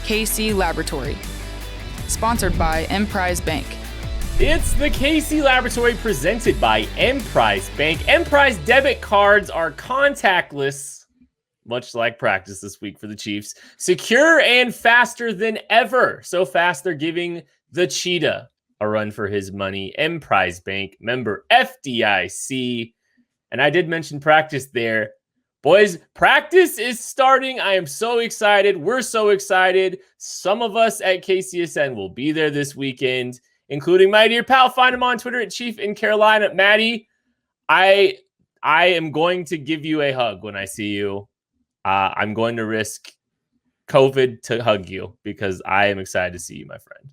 KC Laboratory. Sponsored by Emprise Bank. It's the KC Laboratory presented by Emprise Bank. Emprise debit cards are contactless, much like practice this week for the Chiefs. Secure and faster than ever. So fast they're giving the cheetah a run for his money. Emprise Bank, member FDIC. And I did mention practice there. Boys, practice is starting. I am so excited. We're so excited. Some of us at KCSN will be there this weekend, including my dear pal. Find him on Twitter at Chief in Carolina. Matty, I am going to give you a hug when I see you. I'm going to risk COVID to hug you because I am excited to see you, my friend.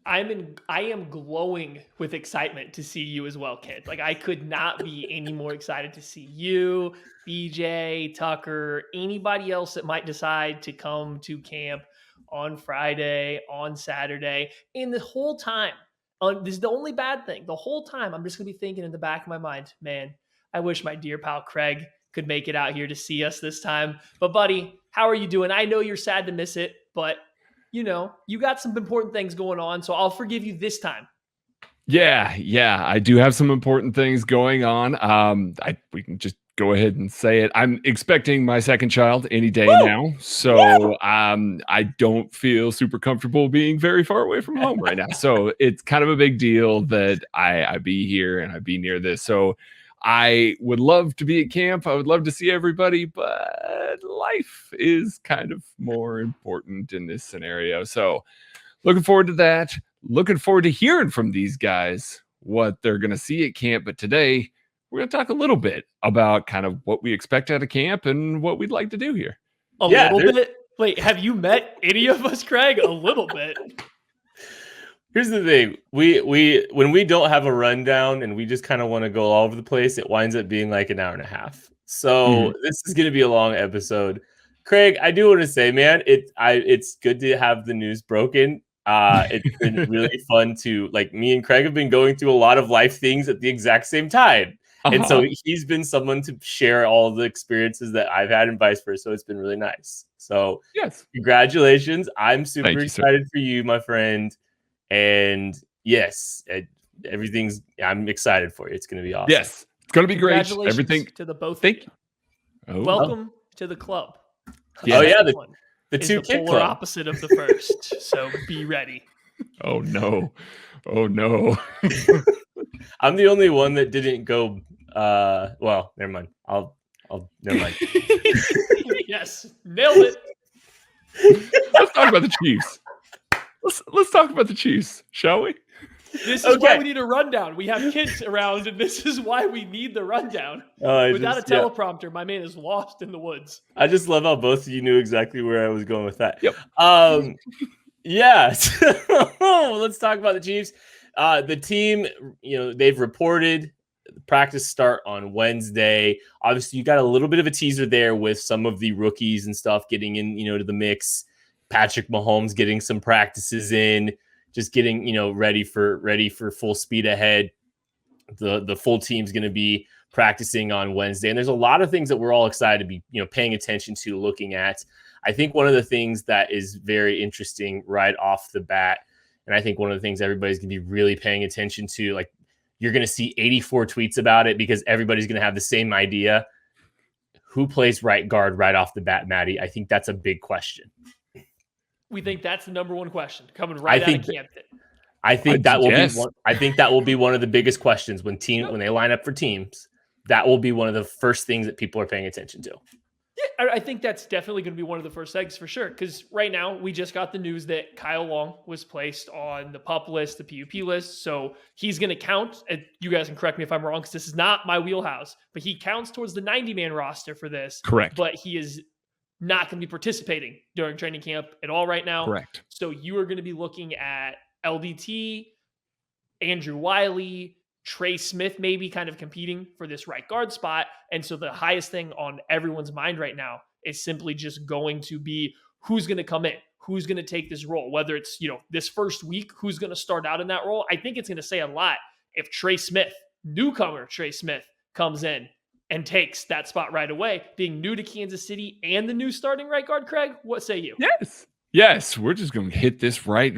I am glowing with excitement to see you as well, kid. Like, I could not be any more excited to see you, BJ, Tucker, anybody else that might decide to come to camp on Friday, on Saturday. And the whole time, this is the only bad thing. The whole time, I'm just going to be thinking in the back of my mind, man, I wish my dear pal Craig could make it out here to see us this time. But buddy, how are you doing? I know you're sad to miss it, but you know, you got some important things going on, so I'll forgive you this time. Yeah, I do have some important things going on. We can just go ahead and say it. I'm expecting my second child any day now, so I don't feel super comfortable being very far away from home right now. So it's kind of a big deal that I be here and I be near this. So I would love to be at camp. I would love to see everybody, but life is kind of more important in this scenario. So looking forward to that. Looking forward to hearing from these guys what they're going to see at camp. But today we're going to talk a little bit about kind of what we expect out of camp and what we'd like to do here. A little bit? Wait, have you met any of us, Craig? A little bit. Here's the thing. We when we don't have a rundown and we just kind of want to go all over the place, it winds up being like an hour and a half. So this is going to be a long episode. Craig, I do want to say, man, it's good to have the news broken. It's been really fun to, like, me and Craig have been going through a lot of life things at the exact same time. And so he's been someone to share all the experiences that I've had and vice versa. So it's been really nice. So yes, congratulations. I'm super excited for you, my friend. And yes, I'm excited for you. It's going to be awesome. Yes, it's going to be great. Everything to the both of you. Welcome to the club. The two kid polar club. Opposite of the first. So be ready. Oh no. I'm the only one that didn't go. Well, never mind. I'll never mind. Yes, nailed it. Let's talk about the Chiefs. Let's talk about the Chiefs, shall we? This is why we need a rundown. We have kids around, and this is why we need the rundown. Without a teleprompter, my man is lost in the woods. I just love how both of you knew exactly where I was going with that. Yep. Yes. Let's talk about the Chiefs. The team, they've reported the practice start on Wednesday. Obviously, you got a little bit of a teaser there with some of the rookies and stuff getting in, to the mix. Patrick Mahomes getting some practices in, just getting, ready for full speed ahead. The full team's going to be practicing on Wednesday. And there's a lot of things that we're all excited to be, paying attention to, looking at. I think one of the things that is very interesting right off the bat, and I think one of the things everybody's going to be really paying attention to, like, you're going to see 84 tweets about it because everybody's going to have the same idea. Who plays right guard right off the bat, Matty? I think that's a big question. We think that's the number one question coming right out of camp. I think that will be one. I think that will be one of the biggest questions when they line up for teams. That will be one of the first things that people are paying attention to. Yeah, I think that's definitely going to be one of the first things for sure. Because right now we just got the news that Kyle Long was placed on the PUP list, the PUP list. So he's going to count. And you guys can correct me if I'm wrong, because this is not my wheelhouse. But he counts towards the 90-man roster for this. Correct. But he is not going to be participating during training camp at all right now. Correct. So you are going to be looking at LDT, Andrew Wiley, Trey Smith maybe kind of competing for this right guard spot. And so the highest thing on everyone's mind right now is simply just going to be who's going to come in, who's going to take this role, whether it's, this first week, who's going to start out in that role. I think it's going to say a lot if Trey Smith, newcomer Trey Smith, comes in and takes that spot right away, being new to Kansas City and the new starting right guard. Craig, what say you? Yes. Yes, we're just going to hit this right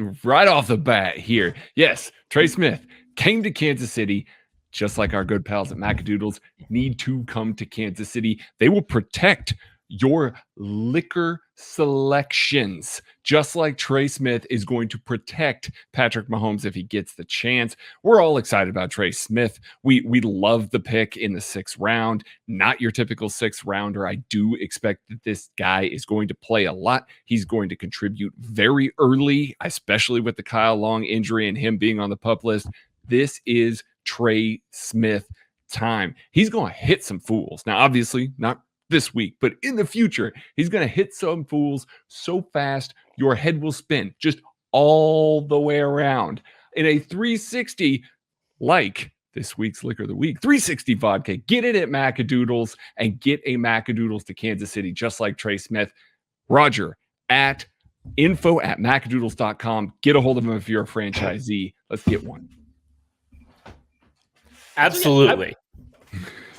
off the bat here. Yes, Trey Smith came to Kansas City, just like our good pals at Macadoodles need to come to Kansas City. They will protect your liquor selections, just like Trey Smith is going to protect Patrick Mahomes if he gets the chance. We're all excited about Trey Smith. We love the pick in the 6th round. Not your typical 6th rounder. I do expect that this guy is going to play a lot. He's going to contribute very early, especially with the Kyle Long injury and him being on the PUP list. This is Trey Smith time. He's going to hit some fools. Now, obviously, not this week, but in the future, he's going to hit some fools so fast your head will spin just all the way around in a 360, like this week's Liquor of the Week. 360 vodka. Get it at Macadoodles and get a Macadoodles to Kansas City, just like Trey Smith. Roger at info@macadoodles.com. Get a hold of him if you're a franchisee. Let's get one. Absolutely.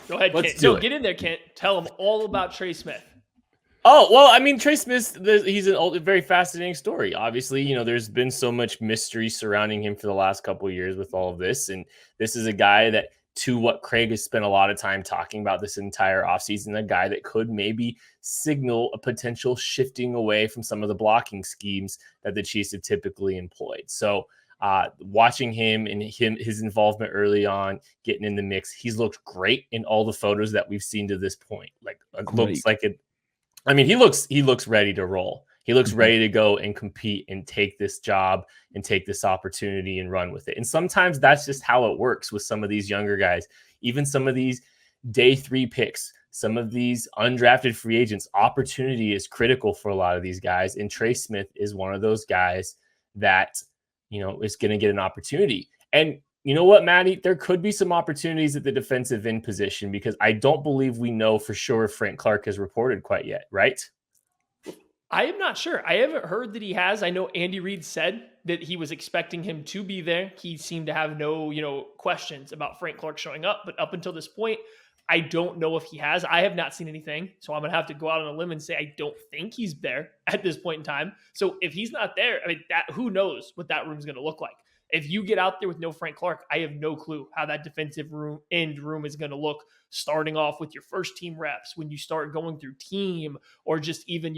Go ahead, Let's Kent. do No, it. get in there, Kent. Tell them all about Trey Smith. Oh, well, I mean, Trey Smith, he's a very fascinating story. Obviously, there's been so much mystery surrounding him for the last couple of years with all of this. And this is a guy that, to what Craig has spent a lot of time talking about this entire offseason, a guy that could maybe signal a potential shifting away from some of the blocking schemes that the Chiefs have typically employed. So, watching him and his involvement early on, getting in the mix, he's looked great in all the photos that we've seen to this point. Like, it looks like it. I mean, he looks ready to roll. He looks ready to go and compete and take this job and take this opportunity and run with it. And sometimes that's just how it works with some of these younger guys, even some of these day 3 picks, some of these undrafted free agents. Opportunity is critical for a lot of these guys. And Trey Smith is one of those guys that, is going to get an opportunity. And you know what, Maddie? There could be some opportunities at the defensive end position because I don't believe we know for sure if Frank Clark has reported quite yet, right? I am not sure. I haven't heard that he has. I know Andy Reid said that he was expecting him to be there. He seemed to have no, questions about Frank Clark showing up. But up until this point, I don't know if he has. I have not seen anything. So I'm going to have to go out on a limb and say I don't think he's there at this point in time. So if he's not there, I mean, who knows what that room's going to look like. If you get out there with no Frank Clark, I have no clue how that defensive end room is going to look, starting off with your first team reps, when you start going through team, or just even,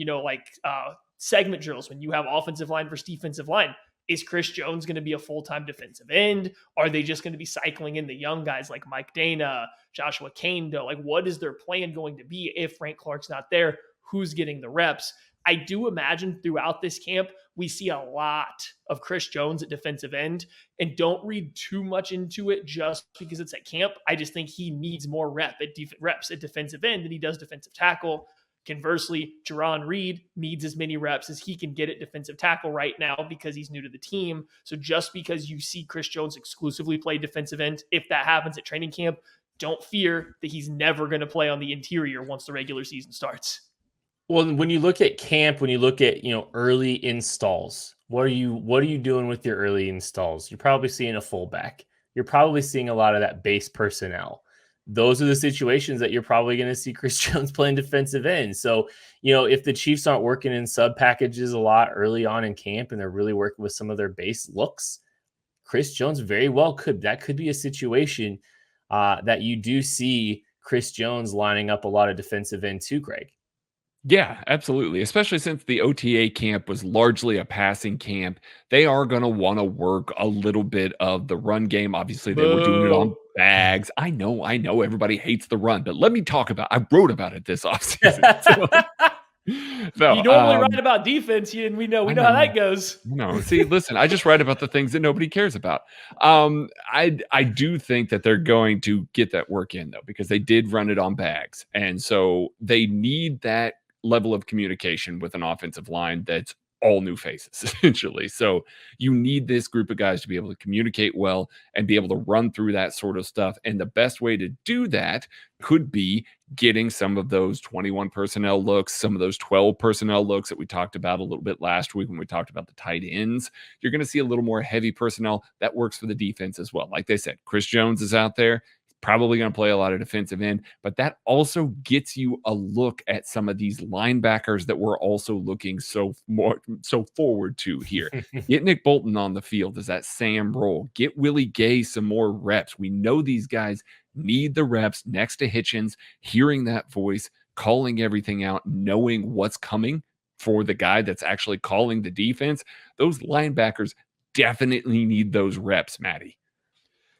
segment drills when you have offensive line versus defensive line. Is Chris Jones going to be a full-time defensive end? Are they just going to be cycling in the young guys like Mike Dana, Joshua Kane? Like, what is their plan going to be if Frank Clark's not there? Who's getting the reps? I do imagine throughout this camp, we see a lot of Chris Jones at defensive end, and don't read too much into it just because it's at camp. I just think he needs more reps at defensive end than he does defensive tackle. Conversely, Jerron Reed needs as many reps as he can get at defensive tackle right now because he's new to the team. So just because you see Chris Jones exclusively play defensive end, if that happens at training camp, don't fear that he's never going to play on the interior once the regular season starts. Well, when you look at camp, when you look at, early installs, what are you doing with your early installs? You're probably seeing a fullback. You're probably seeing a lot of that base personnel. Those are the situations that you're probably going to see Chris Jones playing defensive end. So, if the Chiefs aren't working in sub packages a lot early on in camp and they're really working with some of their base looks, Chris Jones very well could be a situation that you do see Chris Jones lining up a lot of defensive end too, Greg. Yeah, absolutely. Especially since the OTA camp was largely a passing camp, they are going to want to work a little bit of the run game. Obviously, they were doing it on bags. I know. Everybody hates the run, but let me talk about. I wrote about it this offseason. So, you normally write about defense, and we know how that goes. No, see, listen, I just write about the things that nobody cares about. I do think that they're going to get that work in though, because they did run it on bags, and so they need that level of communication with an offensive line that's all new faces, essentially. So you need this group of guys to be able to communicate well and be able to run through that sort of stuff. And the best way to do that could be getting some of those 21 personnel looks, some of those 12 personnel looks that we talked about a little bit last week when we talked about the tight ends. You're going to see a little more heavy personnel that works for the defense as well. Like they said, Chris Jones is out there. probably going to play a lot of defensive end, but that also gets you a look at some of these linebackers that we're also looking so forward to here. Get Nick Bolton on the field as that Sam role. Get Willie Gay some more reps. We know these guys need the reps next to Hitchens, hearing that voice, calling everything out, knowing what's coming for the guy that's actually calling the defense. Those linebackers definitely need those reps, Matty.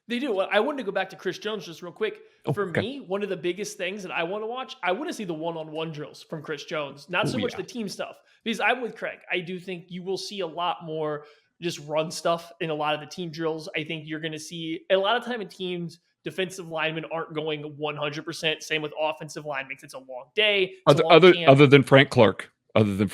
They do. I wanted to go back to Chris Jones just real quick. For me, one of the biggest things that I want to watch, I want to see the one-on-one drills from Chris Jones, not so much the team stuff. Because I'm with Craig. I do think you will see a lot more just run stuff in a lot of the team drills. I think you're going to see a lot of time in teams, defensive linemen aren't going 100%. Same with offensive linemen. It's a long day. Other than Frank Clark. Other than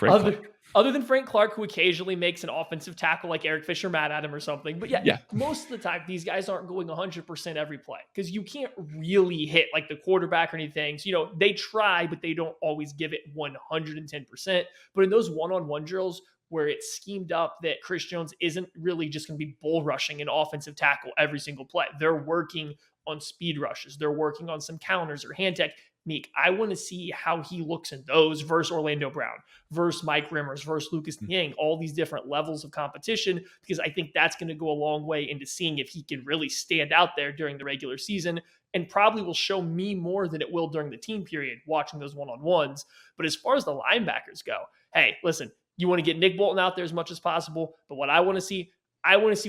Frank Clark, who occasionally makes an offensive tackle like Eric Fisher mad at him or something. But yeah, most of the time, these guys aren't going 100% every play because you can't really hit like the quarterback or anything. So, they try, but they don't always give it 110%. But in those one-on-one drills where it's schemed up that Chris Jones isn't really just going to be bull rushing an offensive tackle every single play. They're working on speed rushes. They're working on some counters or hand tech. Meek, I want to see how he looks in those versus Orlando Brown, versus Mike Rimmers, versus Lucas Niang, all these different levels of competition, because I think that's going to go a long way into seeing if he can really stand out there during the regular season, and probably will show me more than it will during the team period, watching those one-on-ones. But as far as the linebackers go, hey, listen, you want to get Nick Bolton out there as much as possible, but what I want to see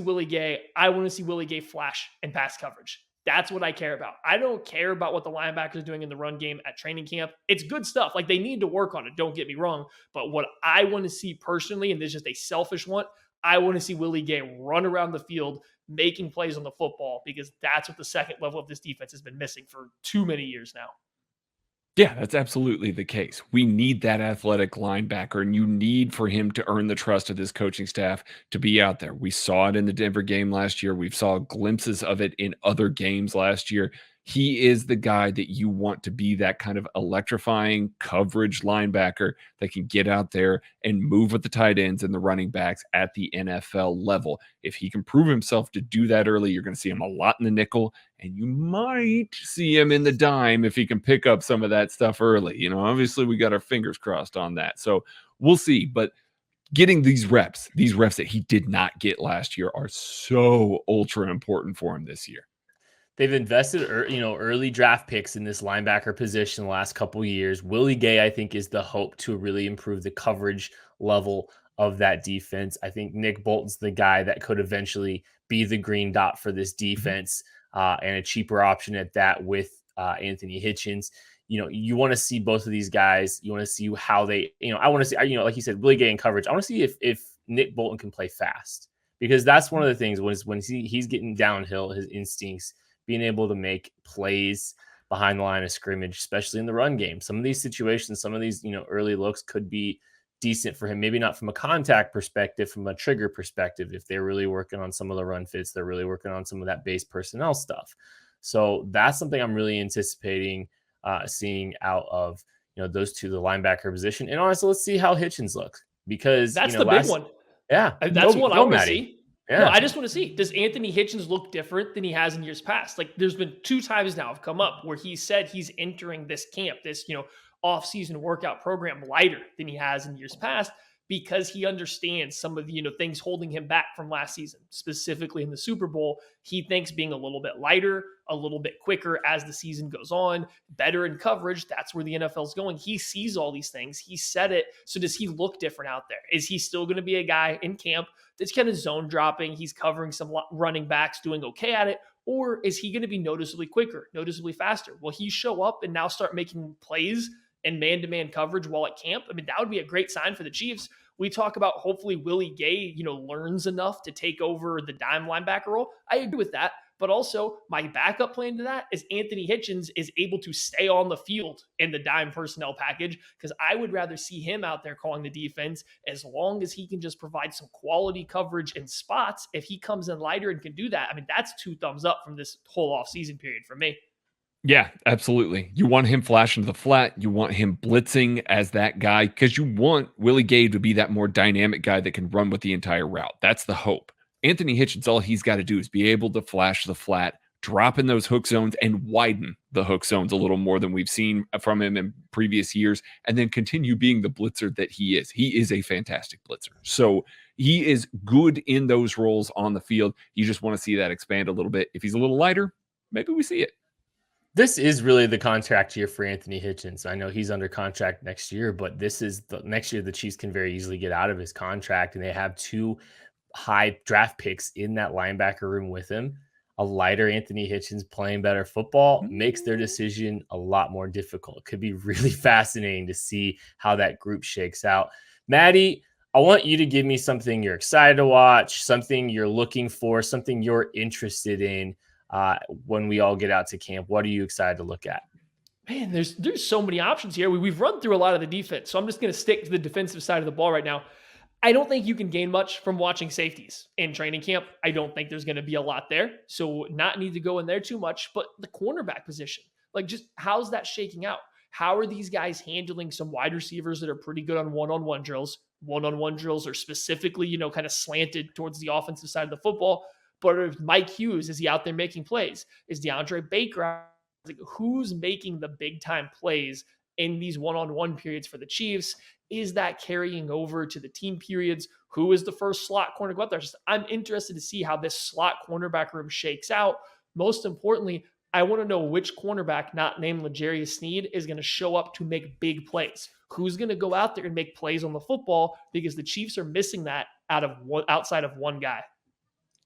Willie Gay. I want to see Willie Gay flash and pass coverage. That's what I care about. I don't care about what the linebackers are doing in the run game at training camp. It's good stuff. Like, they need to work on it. Don't get me wrong. But what I want to see personally, and this is just a selfish one, I want to see Willie Gay run around the field making plays on the football, because that's what the second level of this defense has been missing for too many years now. Yeah, that's absolutely the case. We need that athletic linebacker, and you need for him to earn the trust of this coaching staff to be out there. We saw it in the Denver game last year. We saw glimpses of it in other games last year. He is the guy that you want to be that kind of electrifying coverage linebacker that can get out there and move with the tight ends and the running backs at the NFL level. If he can prove himself to do that early, you're going to see him a lot in the nickel, and you might see him in the dime if he can pick up some of that stuff early. Obviously we got our fingers crossed on that. So we'll see. But getting these reps that he did not get last year are so ultra important for him this year. They've invested, early draft picks in this linebacker position the last couple of years. Willie Gay, I think, is the hope to really improve the coverage level of that defense. I think Nick Bolton's the guy that could eventually be the green dot for this defense, and a cheaper option at that with Anthony Hitchens. You want to see both of these guys. You want to see how they, I want to see, like you said, Willie Gay in coverage. I want to see if Nick Bolton can play fast, because that's one of the things when he's getting downhill, his instincts, being able to make plays behind the line of scrimmage, especially in the run game. Some of these situations, some of these, early looks could be decent for him. Maybe not from a contact perspective, from a trigger perspective. If they're really working on some of the run fits, they're really working on some of that base personnel stuff. So that's something I'm really anticipating seeing out of, those two, the linebacker position. And honestly, let's see how Hitchens looks, because that's the big one. Yeah. That's what I want to see. Yeah. No, I just want to see, does Anthony Hitchens look different than he has in years past? Like, there's been 2 times now have come up where he said he's entering this camp, this, off-season workout program lighter than he has in years past, because he understands some of the, things holding him back from last season, specifically in the Super Bowl. He thinks being a little bit lighter, a little bit quicker as the season goes on, better in coverage. That's where the NFL's going. He sees all these things. He said it. So does he look different out there? Is he still going to be a guy in camp that's kind of zone dropping? He's covering some running backs, doing okay at it. Or is he going to be noticeably quicker, noticeably faster? Will he show up and now start making plays and man-to-man coverage while at camp? I mean, that would be a great sign for the Chiefs. We talk about hopefully Willie Gay, learns enough to take over the dime linebacker role. I agree with that. But also, my backup plan to that is Anthony Hitchens is able to stay on the field in the dime personnel package, because I would rather see him out there calling the defense, as long as he can just provide some quality coverage in spots. If he comes in lighter and can do that, I mean, that's 2 thumbs up from this whole offseason period for me. Yeah, absolutely. You want him flashing to the flat. You want him blitzing as that guy, because you want Willie Gay to be that more dynamic guy that can run with the entire route. That's the hope. Anthony Hitchens, all he's got to do is be able to flash the flat, drop in those hook zones and widen the hook zones a little more than we've seen from him in previous years, and then continue being the blitzer that he is. He is a fantastic blitzer. So he is good in those roles on the field. You just want to see that expand a little bit. If he's a little lighter, maybe we see it. This is really the contract year for Anthony Hitchens. I know he's under contract next year, but this is the next year the Chiefs can very easily get out of his contract, and they have 2 high draft picks in that linebacker room with him. A lighter Anthony Hitchens playing better football makes their decision a lot more difficult. It could be really fascinating to see how that group shakes out. Matty, I want you to give me something you're excited to watch, something you're looking for, something you're interested in when we all get out to camp. What are you excited to look at? Man, there's so many options here. We've run through a lot of the defense, so I'm just going to stick to the defensive side of the ball right now. I don't think you can gain much from watching safeties in training camp. I don't think there's going to be a lot there, so not need to go in there too much. But the cornerback position, like, just how's that shaking out? How are these guys handling some wide receivers that are pretty good on one-on-one drills? One-on-one drills are specifically, kind of slanted towards the offensive side of the football. But if Mike Hughes, is he out there making plays? Is DeAndre Baker? Like, who's making the big time plays in these one-on-one periods for the Chiefs? Is that carrying over to the team periods? Who is the first slot corner go out there? I'm interested to see how this slot cornerback room shakes out. Most importantly, I want to know which cornerback, not named L'Jarius Sneed, is going to show up to make big plays. Who's going to go out there and make plays on the football? Because the Chiefs are missing that outside of one guy.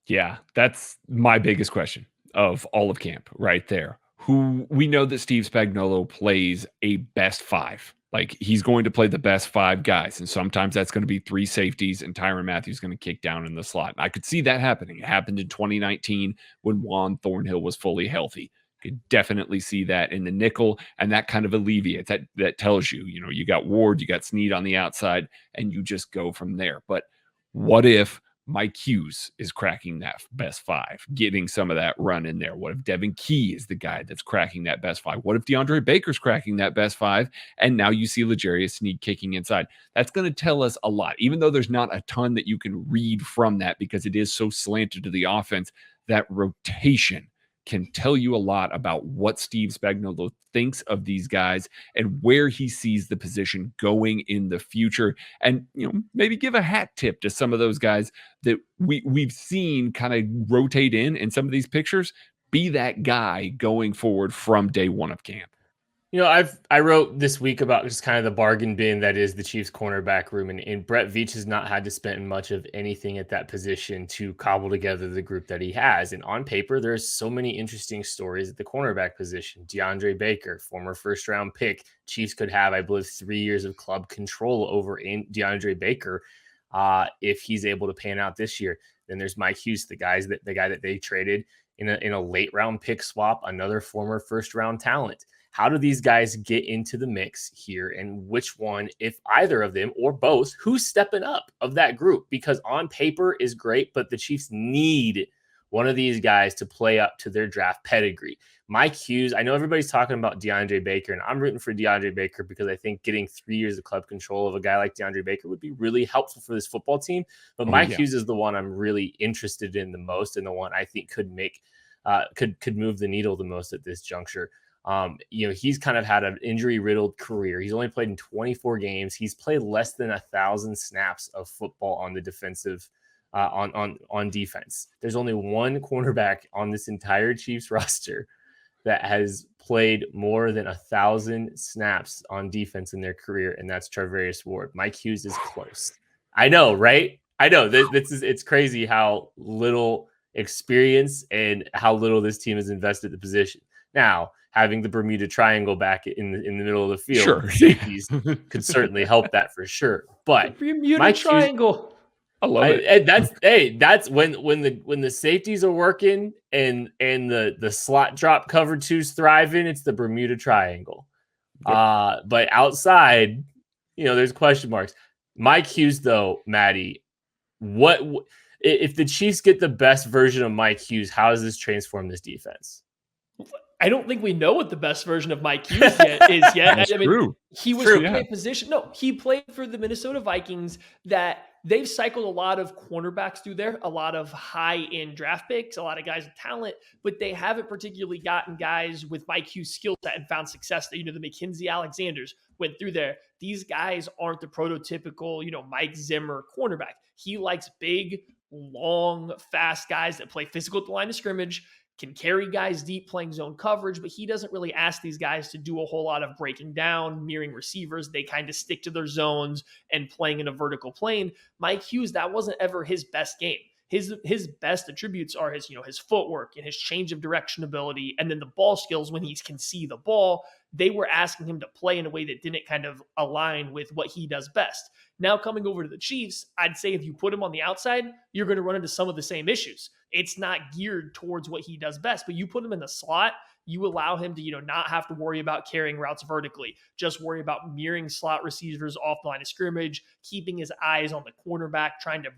Yeah, that's my biggest question of all of camp right there. Who we know that Steve Spagnuolo plays a best 5. Like, he's going to play the best 5 guys. And sometimes that's going to be 3 safeties and Tyrann Mathieu going to kick down in the slot. And I could see that happening. It happened in 2019 when Juan Thornhill was fully healthy. Could definitely see that in the nickel, and that kind of alleviates that tells you, you got Ward, you got Sneed on the outside, and you just go from there. But what if Mike Hughes is cracking that best 5, getting some of that run in there? What if Devin Key is the guy that's cracking that best 5? What if DeAndre Baker's cracking that best 5? And now you see L'Jarius Sneed kicking inside. That's going to tell us a lot, even though there's not a ton that you can read from that because it is so slanted to the offense. That rotation can tell you a lot about what Steve Spagnuolo thinks of these guys and where he sees the position going in the future. And, maybe give a hat tip to some of those guys that we've seen kind of rotate in some of these pictures. Be that guy going forward from day one of camp. I wrote this week about just kind of the bargain bin that is the Chiefs cornerback room, and Brett Veach has not had to spend much of anything at that position to cobble together the group that he has. And on paper, there's so many interesting stories at the cornerback position. DeAndre Baker, former first-round pick. Chiefs could have, I believe, 3 years of club control over DeAndre Baker if he's able to pan out this year. Then there's Mike Hughes, the guy that they traded in a late-round pick swap, another former first-round talent. How do these guys get into the mix here, and which one, if either of them or both, who's stepping up of that group? Because on paper is great, but the Chiefs need one of these guys to play up to their draft pedigree. Mike Hughes, I know everybody's talking about DeAndre Baker, and I'm rooting for DeAndre Baker because I think getting 3 years of club control of a guy like DeAndre Baker would be really helpful for this football team. But Mike Hughes is the one I'm really interested in the most, and the one I think could move the needle the most at this juncture. He's kind of had an injury-riddled career. He's only played in 24 games. He's played less than 1,000 snaps of football on the defensive, on defense. There's only one cornerback on this entire Chiefs roster that has played more than 1,000 snaps on defense in their career, and that's Charvarius Ward. Mike Hughes is close. I know, right? I know. It's crazy how little experience and how little this team has invested in the position. Now, having the Bermuda Triangle back in the middle of the field, sure, safeties could certainly help that for sure. But the Bermuda Triangle, I love it. And that's when the safeties are working and the slot drop cover two's thriving. It's the Bermuda Triangle. Yep. But outside, there's question marks. Mike Hughes, though, Matty, what if the Chiefs get the best version of Mike Hughes? How does this transform this defense? I don't think we know what the best version of Mike Hughes is yet. That's I mean, true. he was True, in a position. No, he played for the Minnesota Vikings that they've cycled a lot of cornerbacks through there, a lot of high-end draft picks, a lot of guys with talent, but they haven't particularly gotten guys with Mike Hughes' skill set and found success. That, the McKenzie Alexanders went through there. These guys aren't the prototypical, Mike Zimmer cornerback. He likes big, long, fast guys that play physical at the line of scrimmage, can carry guys deep playing zone coverage, but he doesn't really ask these guys to do a whole lot of breaking down, mirroring receivers. They kind of stick to their zones and playing in a vertical plane. Mike Hughes, that wasn't ever his best game. His best attributes are his footwork and his change of direction ability, and then the ball skills when he can see the ball. They were asking him to play in a way that didn't kind of align with what he does best. Now coming over to the Chiefs, I'd say if you put him on the outside, you're going to run into some of the same issues. It's not geared towards what he does best, but you put him in the slot, you allow him to, not have to worry about carrying routes vertically, just worry about mirroring slot receivers off the line of scrimmage, keeping his eyes on the cornerback, trying to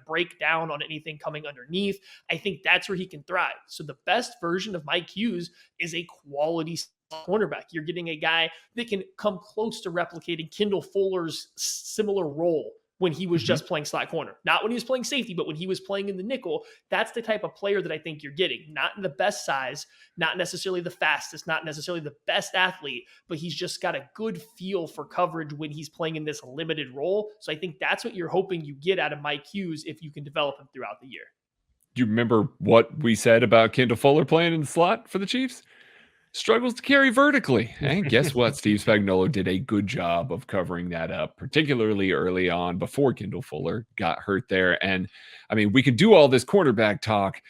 break down on anything coming underneath. I think that's where he can thrive. So the best version of Mike Hughes is a quality cornerback. You're getting a guy that can come close to replicating Kendall Fuller's similar role when he was just playing slot corner, not when he was playing safety, but when he was playing in the nickel. That's the type of player that I think you're getting. Not in the best size, not necessarily the fastest, not necessarily the best athlete, but he's just got a good feel for coverage when he's playing in this limited role. So I think that's what you're hoping you get out of Mike Hughes if you can develop him throughout the year. Do you remember what we said about Kendall Fuller playing in the slot for the Chiefs? Struggles to carry vertically. And guess what? Steve Spagnuolo did a good job of covering that up, particularly early on before Kendall Fuller got hurt there. And I mean, we could do all this quarterback talk,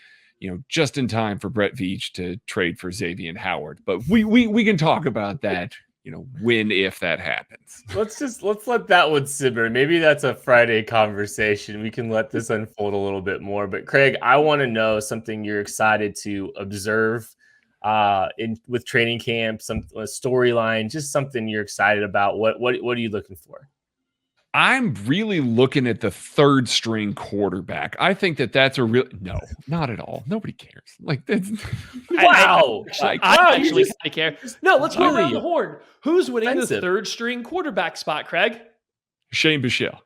just in time for Brett Veach to trade for Xavier Howard. But we can talk about that, if that happens. Let's let that one simmer. Maybe that's a Friday conversation. We can let this unfold a little bit more. But Craig, I want to know something you're excited to observe with training camp, a storyline, just something you're excited about. What are you looking for? I'm really looking at the third string quarterback. I think that's a real no, not at all. Nobody cares. Like that's wow. I actually kind of care. No, let's go around Really? the horn. Who's winning Offensive. the third string quarterback spot, Craig? Shane Bichelle.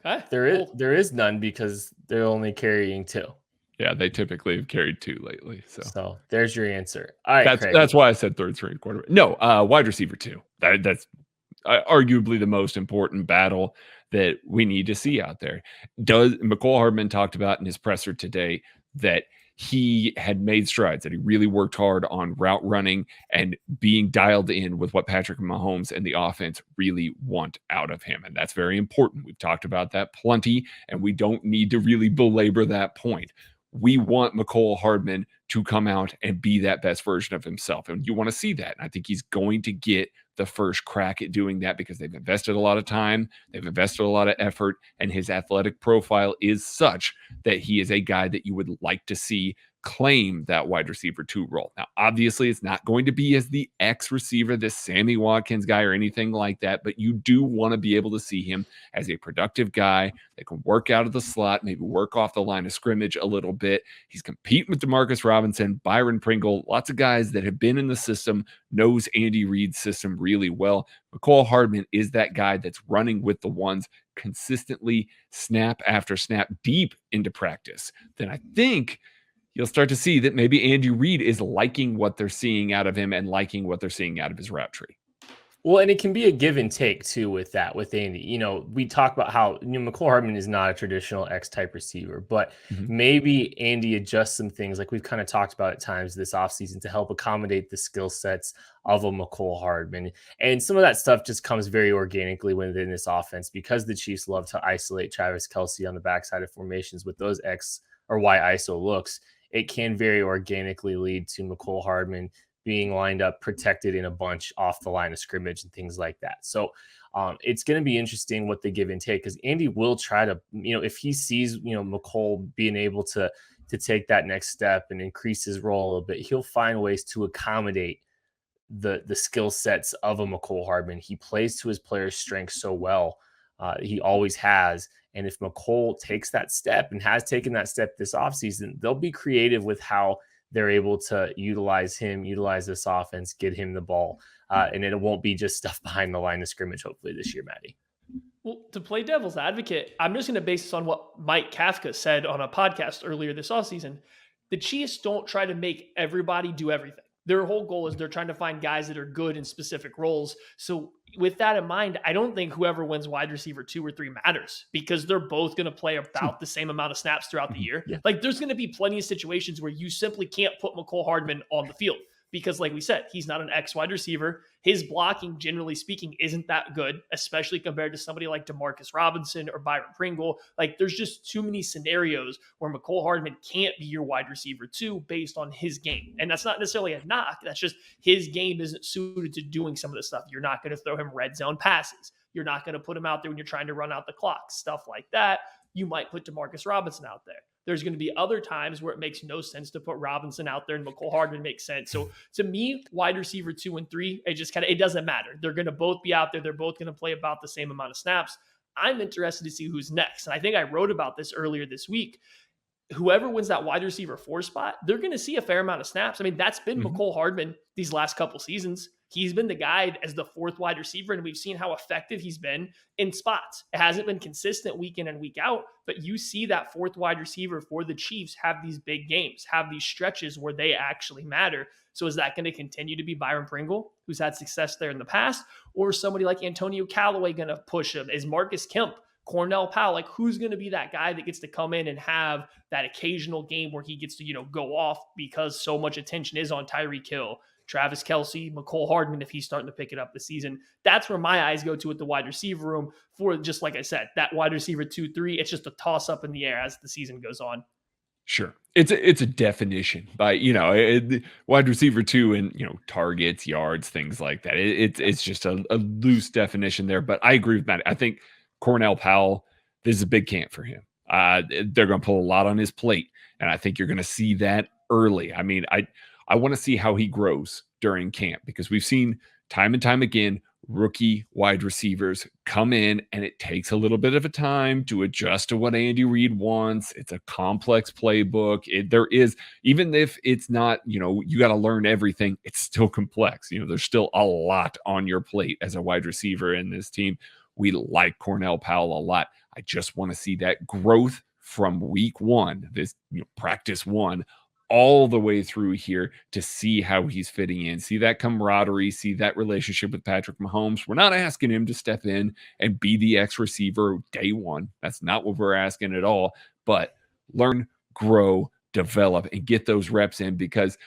Okay. There is none because they're only carrying 2. Yeah, they typically have carried 2 lately. So there's your answer. All right, that's why I said third string quarterback. No, wide receiver 2. That's arguably the most important battle that we need to see out there. McCole Hardman talked about in his presser today that he had made strides, that he really worked hard on route running and being dialed in with what Patrick Mahomes and the offense really want out of him. And that's very important. We've talked about that plenty, and we don't need to really belabor that point. We want McCole Hardman to come out and be that best version of himself. And you want to see that. And I think he's going to get the first crack at doing that because they've invested a lot of time, they've invested a lot of effort, and his athletic profile is such that he is a guy that you would like to see claim that wide receiver 2 role. Now, obviously, it's not going to be as the X receiver, this Sammy Watkins guy or anything like that, but you do want to be able to see him as a productive guy that can work out of the slot, maybe work off the line of scrimmage a little bit. He's competing with Demarcus Robinson, Byron Pringle, lots of guys that have been in the system, knows Andy Reid's system really well. McCole Hardman is that guy that's running with the ones consistently, snap after snap, deep into practice. Then I think you'll start to see that maybe Andy Reid is liking what they're seeing out of him and liking what they're seeing out of his route tree. Well, and it can be a give and take too with Andy. We talk about how McCole Hardman is not a traditional X-type receiver, but maybe Andy adjusts some things like we've kind of talked about at times this offseason to help accommodate the skill sets of a McCole Hardman. And some of that stuff just comes very organically within this offense because the Chiefs love to isolate Travis Kelce on the backside of formations with those X or Y ISO looks. It can very organically lead to McCole Hardman being lined up, protected in a bunch off the line of scrimmage and things like that. So it's going to be interesting what they give and take because Andy will try to, if he sees, McCole being able to take that next step and increase his role a little bit, he'll find ways to accommodate the skill sets of a McCole Hardman. He plays to his players' strengths so well. He always has. And if McCole takes that step and has taken that step this offseason, they'll be creative with how they're able to utilize him, utilize this offense, get him the ball. And it won't be just stuff behind the line of scrimmage, hopefully, this year, Matty. Well, to play devil's advocate, I'm just going to base this on what Mike Kafka said on a podcast earlier this offseason. The Chiefs don't try to make everybody do everything. Their whole goal is they're trying to find guys that are good in specific roles. So with that in mind, I don't think whoever wins wide receiver 2 or 3 matters, because they're both going to play about the same amount of snaps throughout the year. Yeah. Like, there's going to be plenty of situations where you simply can't put McCole Hardman on the field, because like we said, he's not an X wide receiver. His blocking, generally speaking, isn't that good, especially compared to somebody like Demarcus Robinson or Byron Pringle. Like, there's just too many scenarios where McCole Hardman can't be your wide receiver 2 based on his game. And that's not necessarily a knock. That's just his game isn't suited to doing some of this stuff. You're not going to throw him red zone passes. You're not going to put him out there when you're trying to run out the clock, stuff like that. You might put Demarcus Robinson out there. There's going to be other times where it makes no sense to put Robinson out there and McCole Hardman makes sense. So to me, wide receiver 2 and 3, it doesn't matter. They're going to both be out there. They're both going to play about the same amount of snaps. I'm interested to see who's next. And I think I wrote about this earlier this week. Whoever wins that wide receiver 4 spot, they're going to see a fair amount of snaps. I mean, that's been McCole Hardman these last couple seasons. He's been the guy as the 4th wide receiver, and we've seen how effective he's been in spots. It hasn't been consistent week in and week out, but you see that 4th wide receiver for the Chiefs have these big games, have these stretches where they actually matter. So is that going to continue to be Byron Pringle, who's had success there in the past, or somebody like Antonio Callaway going to push him? Is Marcus Kemp, Cornell Powell, like, who's going to be that guy that gets to come in and have that occasional game where he gets to, go off because so much attention is on Tyreek Hill, Travis Kelce, McCole Hardman, if he's starting to pick it up this season? That's where my eyes go to at the wide receiver room for, just like I said, that wide receiver 2, 3. It's just a toss up in the air as the season goes on. Sure. It's a definition by, wide receiver 2 and, targets, yards, things like that. It's just a loose definition there, but I agree with Matt. I think Cornell Powell, this is a big camp for him. They're going to pull a lot on his plate, and I think you're going to see that early. I mean, I want to see how he grows during camp, because we've seen time and time again rookie wide receivers come in, and it takes a little bit of a time to adjust to what Andy Reid wants. It's a complex playbook. There is, even if it's not, you got to learn everything, it's still complex. There's still a lot on your plate as a wide receiver in this team. We like Cornell Powell a lot. I just want to see that growth from week 1, this practice 1, all the way through here, to see how he's fitting in, see that camaraderie, see that relationship with Patrick Mahomes. We're not asking him to step in and be the X receiver day 1. That's not what we're asking at all. But learn, grow, develop, and get those reps in, because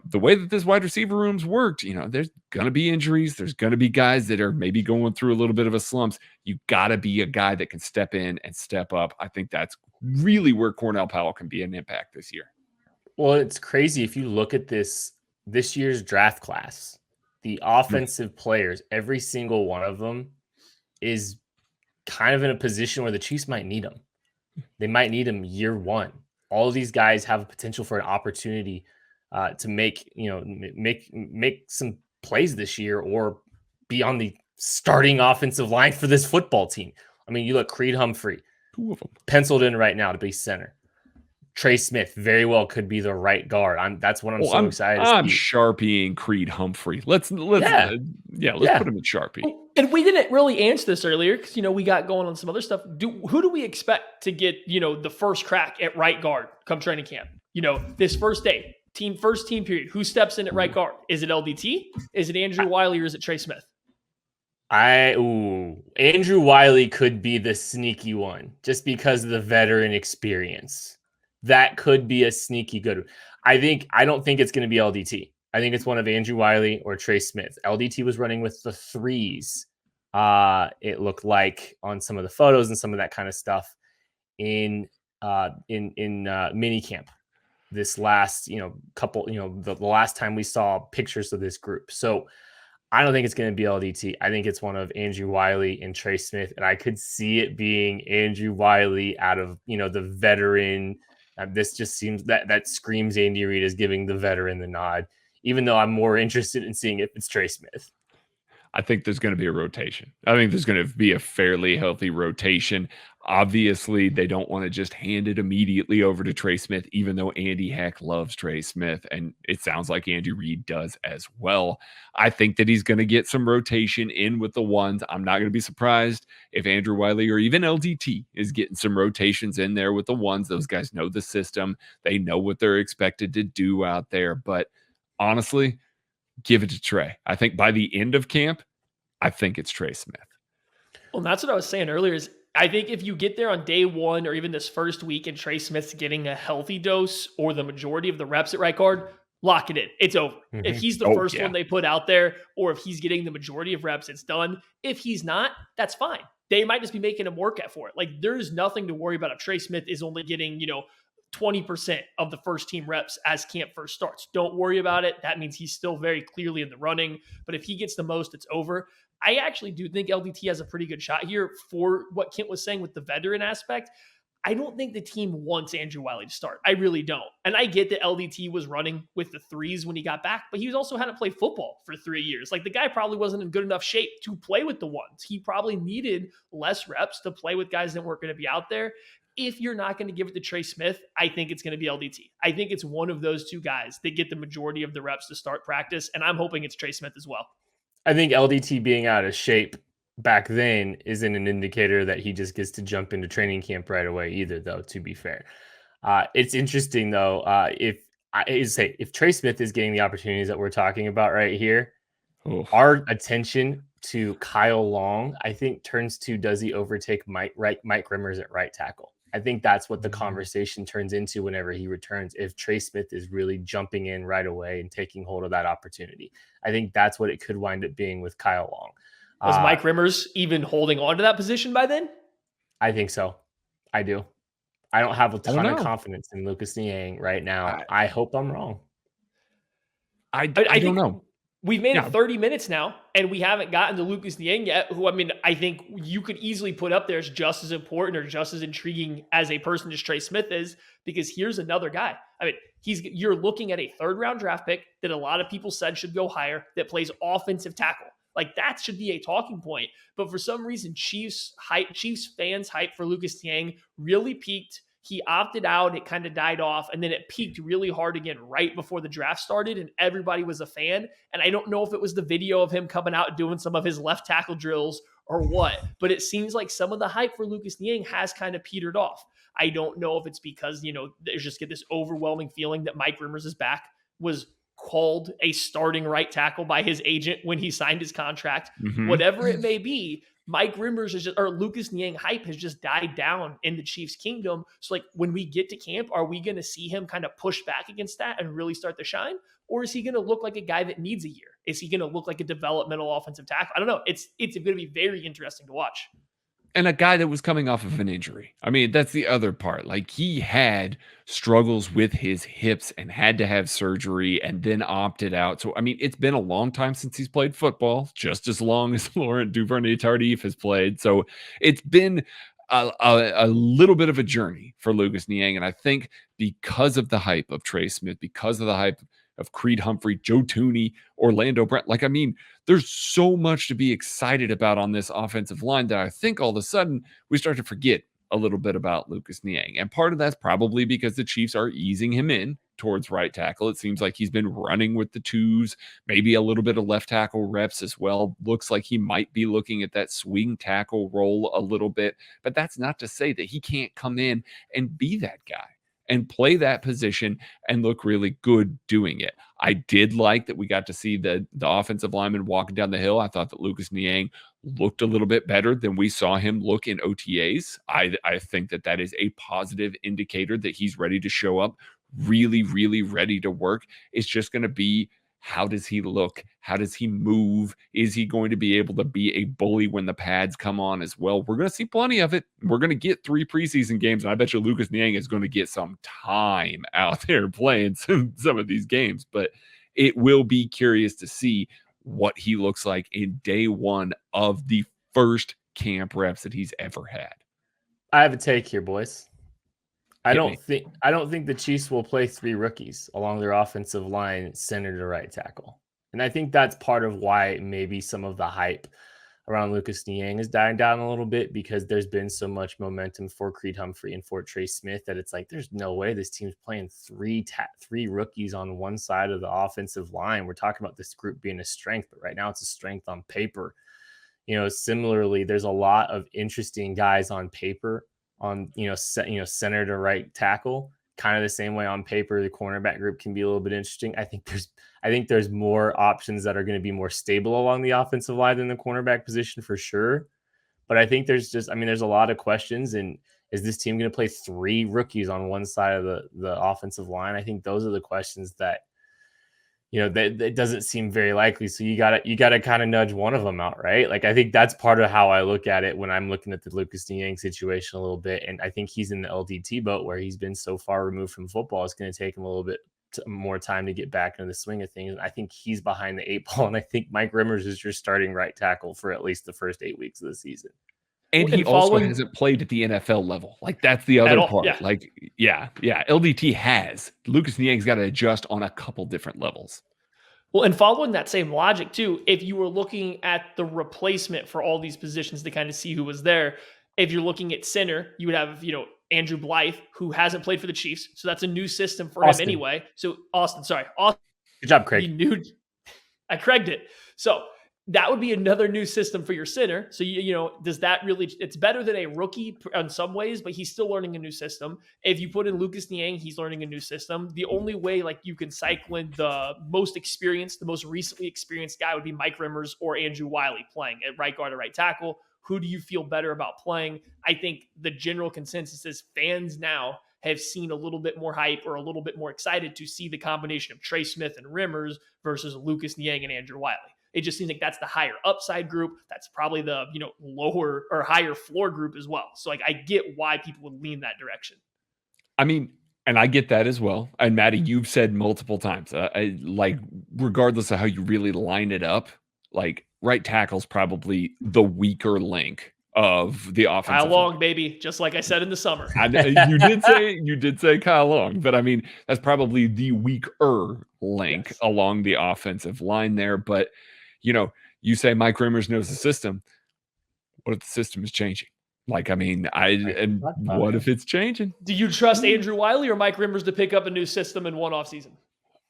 the way that this wide receiver room's worked, there's going to be injuries. There's going to be guys that are maybe going through a little bit of a slumps. You got to be a guy that can step in and step up. I think that's really where Cornell Powell can be an impact this year. Well, it's crazy if you look at this year's draft class, the offensive players, every single one of them is kind of in a position where the Chiefs might need them. They might need them year 1. All of these guys have a potential for an opportunity to make some plays this year, or be on the starting offensive line for this football team. I mean, you look, Creed Humphrey, 2 of them penciled in right now to be center. Trey Smith very well could be the right guard. That's what I'm excited to see. I'm Sharpie and Creed Humphrey. Let's put him in Sharpie. And we didn't really answer this earlier because, we got going on some other stuff. Who do we expect to get, the first crack at right guard come training camp? This first day, first team period, who steps in at right guard? Is it LDT? Is it Andrew Wiley, or is it Trey Smith? Andrew Wiley could be the sneaky one just because of the veteran experience. That could be a sneaky good one. I don't think it's going to be LDT. I think it's one of Andrew Wiley or Trey Smith. LDT was running with the 3s. It looked like on some of the photos and some of that kind of stuff in mini camp this last, couple, the last time we saw pictures of this group. So I don't think it's going to be LDT. I think it's one of Andrew Wiley and Trey Smith. And I could see it being Andrew Wiley out of, the veteran. This just seems that screams Andy Reid is giving the veteran the nod, even though I'm more interested in seeing if it's Trey Smith. I think there's going to be a rotation. I think there's going to be a fairly healthy rotation. Obviously, they don't want to just hand it immediately over to Trey Smith, even though Andy Heck loves Trey Smith, and it sounds like Andy Reid does as well. I think that he's going to get some rotation in with the ones. I'm not going to be surprised if Andrew Wiley or even LDT is getting some rotations in there with the ones. Those guys know the system. They know what they're expected to do out there. But honestly, give it to Trey. I think by the end of camp, I think it's Trey Smith. Well, that's what I was saying earlier is I think if you get there on day one or even this first week and Trey Smith's getting a healthy dose or the majority of the reps at right guard, lock it in. It's over. If he's the first one they put out there or if he's getting the majority of reps, it's done. If he's not, that's fine. They might just be making him work for it. Like there's nothing to worry about if Trey Smith is only getting, 20% of the first team reps as camp first starts. Don't worry about it. That means he's still very clearly in the running. But if he gets the most, it's over. I actually do think LDT has a pretty good shot here for what Kent was saying with the veteran aspect. I don't think the team wants Andrew Wiley to start. I really don't. And I get that LDT was running with the threes when he got back, but he also hadn't played football for 3 years. Like the guy probably wasn't in good enough shape to play with the ones. He probably needed less reps to play with guys that weren't going to be out there. If you're not going to give it to Trey Smith, I think it's going to be LDT. I think it's one of those two guys that get the majority of the reps to start practice, and I'm hoping it's Trey Smith as well. I think LDT being out of shape back then isn't an indicator that he just gets to jump into training camp right away either, though, to be fair. It's interesting, though, if Trey Smith is getting the opportunities that we're talking about right here, our attention to Kyle Long, I think, turns to does he overtake Mike Rimmers at right tackle? I think that's what the conversation turns into whenever he returns. If Trey Smith is really jumping in right away and taking hold of that opportunity, I think that's what it could wind up being with Kyle Long. Was Mike Rimmers even holding on to that position by then? I think so. I do. I don't have a ton of confidence in Lucas Niang right now. I hope I'm wrong. I don't know. We've made it 30 minutes now, and we haven't gotten to Lucas Niang yet, who, I think you could easily put up there as just as important or just as intriguing as a person as Trey Smith is, because here's another guy. You're looking at a third-round draft pick that a lot of people said should go higher, that plays offensive tackle. Like, that should be a talking point. But for some reason, Chiefs fans' hype for Lucas Niang really peaked. He opted out. It kind of died off. And then it peaked really hard again right before the draft started. And everybody was a fan. And I don't know if it was the video of him coming out doing some of his left tackle drills or what. But it seems like some of the hype for Lucas Niang has kind of petered off. I don't know if it's because, there's just get this overwhelming feeling that Mike Rimmers is back, was called a starting right tackle by his agent when he signed his contract. Whatever it may be, Mike Rimmers Lucas Niang hype has just died down in the Chiefs kingdom. So like when we get to camp, are we going to see him kind of push back against that and really start to shine? Or is he going to look like a guy that needs a year? Is he going to look like a developmental offensive tackle? I don't know. It's going to be very interesting to watch. And a guy that was coming off of an injury. That's the other part. Like, he had struggles with his hips and had to have surgery and then opted out. So, it's been a long time since he's played football, just as long as Laurent Duvernay-Tardif has played. So it's been a little bit of a journey for Lucas Niang. And I think because of the hype of Trey Smith, because of the hype of Creed Humphrey, Joe Tooney, Orlando Brown. There's so much to be excited about on this offensive line that I think all of a sudden we start to forget a little bit about Lucas Niang. And part of that's probably because the Chiefs are easing him in towards right tackle. It seems like he's been running with the twos, maybe a little bit of left tackle reps as well. Looks like he might be looking at that swing tackle role a little bit, but that's not to say that he can't come in and be that guy and play that position and look really good doing it. I did like that we got to see the offensive lineman walking down the hill. I thought that Lucas Niang looked a little bit better than we saw him look in OTAs. I think that is a positive indicator that he's ready to show up, really, really ready to work. It's just going to be, how does he look? How does he move? Is he going to be able to be a bully when the pads come on as well? We're going to see plenty of it. We're going to get 3 preseason games, and I bet you Lucas Niang is going to get some time out there playing some of these games. But it will be curious to see what he looks like in day one of the first camp reps that he's ever had. I have a take here, boys. I don't think the Chiefs will play 3 rookies along their offensive line, center to right tackle. And I think that's part of why maybe some of the hype around Lucas Niang is dying down a little bit, because there's been so much momentum for Creed Humphrey and for Trey Smith that it's like, there's no way this team's playing three rookies on one side of the offensive line. We're talking about this group being a strength, but right now it's a strength on paper. Similarly, there's a lot of interesting guys on paper on, center to right tackle, kind of the same way on paper. The cornerback group can be a little bit interesting. I think there's more options that are going to be more stable along the offensive line than the cornerback position for sure. But I think there's a lot of questions. And is this team going to play three rookies on one side of the offensive line? I think those are the questions that, that doesn't seem very likely. So you gotta kind of nudge one of them out, right? Like, I think that's part of how I look at it when I'm looking at the Lucas Niang situation a little bit. And I think he's in the LDT boat where he's been so far removed from football. It's going to take him a little bit more time to get back into the swing of things. I think he's behind the 8 ball. And I think Mike Rimmers is your starting right tackle for at least the first 8 weeks of the season. And he also hasn't played at the NFL level. Like, that's the other part. Yeah. Like, yeah. LDT has. Lucas Niang's got to adjust on a couple different levels. Well, and following that same logic too, if you were looking at the replacement for all these positions to kind of see who was there, if you're looking at center, you would have, Andrew Blythe, who hasn't played for the Chiefs. So that's a new system for him anyway. So Austin. Good job, Craig. I Craiged it. So that would be another new system for your center. So, does that really, it's better than a rookie in some ways, but he's still learning a new system. If you put in Lucas Niang, he's learning a new system. The only way you can cycle in the most recently experienced guy would be Mike Rimmers or Andrew Wiley playing at right guard or right tackle. Who do you feel better about playing? I think the general consensus is fans now have seen a little bit more hype or a little bit more excited to see the combination of Trey Smith and Rimmers versus Lucas Niang and Andrew Wiley. It just seems like that's the higher upside group. That's probably the, lower or higher floor group as well. So I get why people would lean that direction. I mean, and I get that as well. And Matty, you've said multiple times, regardless of how you really line it up, right tackle's probably the weaker link of the offense. Kyle Long, baby, just like I said in the summer. You did say Kyle Long, but I mean, that's probably the weaker link along the offensive line there. But you say Mike Rimmers knows the system. What if the system is changing? What if it's changing? Do you trust Andrew Wiley or Mike Rimmers to pick up a new system in one offseason?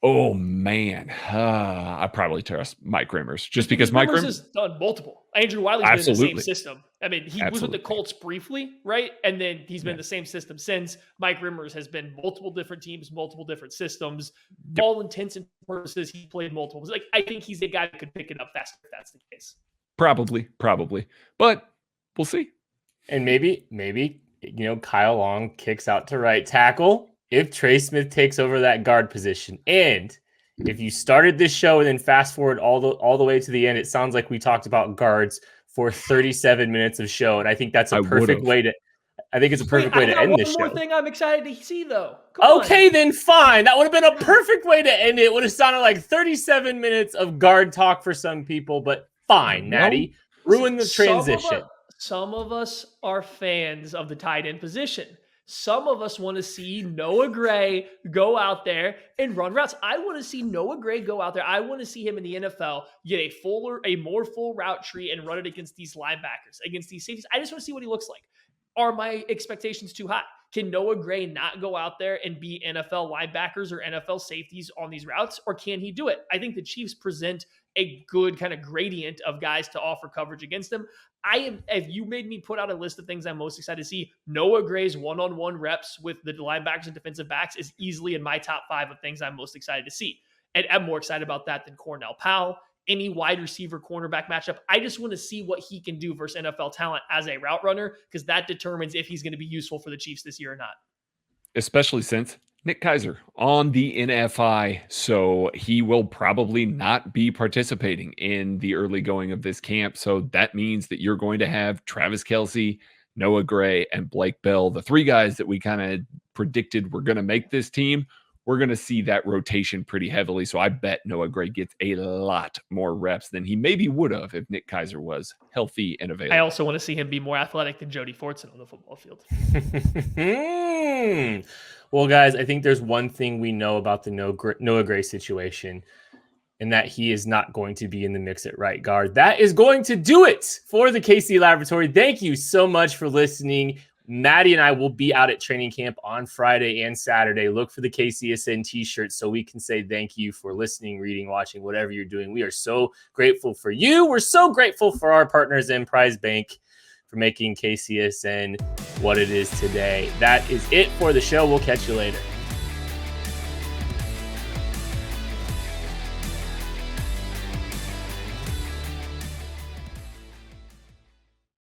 Oh man, I probably trust Mike Rimmers just because Mike Rimmers has done multiple. Andrew Wiley's been in the same system. I mean, he was with the Colts briefly, right? And then he's been in the same system since. Mike Rimmers has been multiple different teams, multiple different systems. Yep. All intents and purposes, he played multiple. I think he's a guy that could pick it up faster if that's the case. Probably, but we'll see. And maybe Kyle Long kicks out to right tackle if Trey Smith takes over that guard position. And if you started this show and then fast forward all the way to the end, it sounds like we talked about guards for 37 minutes of show. And I think that's a perfect way to end this show. One more thing I'm excited to see, though. Then fine. That would have been a perfect way to end it. It would have sounded like 37 minutes of guard talk for some people, but fine, Natty. Ruin the transition. Some of us are fans of the tight end position. Some of us want to see Noah Gray go out there and run routes. I want to see Noah Gray go out there. I want to see him in the NFL get a more full route tree and run it against these linebackers, against these safeties. I just want to see what he looks like. Are my expectations too high? Can Noah Gray not go out there and be NFL linebackers or NFL safeties on these routes, or can he do it? I think the Chiefs present a good kind of gradient of guys to offer coverage against them. If you made me put out a list of things I'm most excited to see, Noah Gray's one-on-one reps with the linebackers and defensive backs is easily in my top 5 of things I'm most excited to see. And I'm more excited about that than Cornell Powell, any wide receiver cornerback matchup. I just want to see what he can do versus NFL talent as a route runner, because that determines if he's going to be useful for the Chiefs this year or not. Especially since Nick Keiser on the NFI, so he will probably not be participating in the early going of this camp. So that means that you're going to have Travis Kelce, Noah Gray, and Blake Bell, the 3 guys that we kind of predicted were going to make this team. We're going to see that rotation pretty heavily. So I bet Noah Gray gets a lot more reps than he maybe would have if Nick Keiser was healthy and available. I also want to see him be more athletic than Jody Fortson on the football field. Well, guys, I think there's one thing we know about the Noah Gray situation. and that he is not going to be in the mix at right guard. That is going to do it for the KC Laboratory. Thank you so much for listening. Maddie and I will be out at training camp on Friday and Saturday. Look for the KCSN t-shirts so we can say thank you for listening, reading, watching, whatever you're doing. We are so grateful for you. We're so grateful for our partners Emprise Bank for making KCSN what it is today. That is it for the show. We'll catch you later.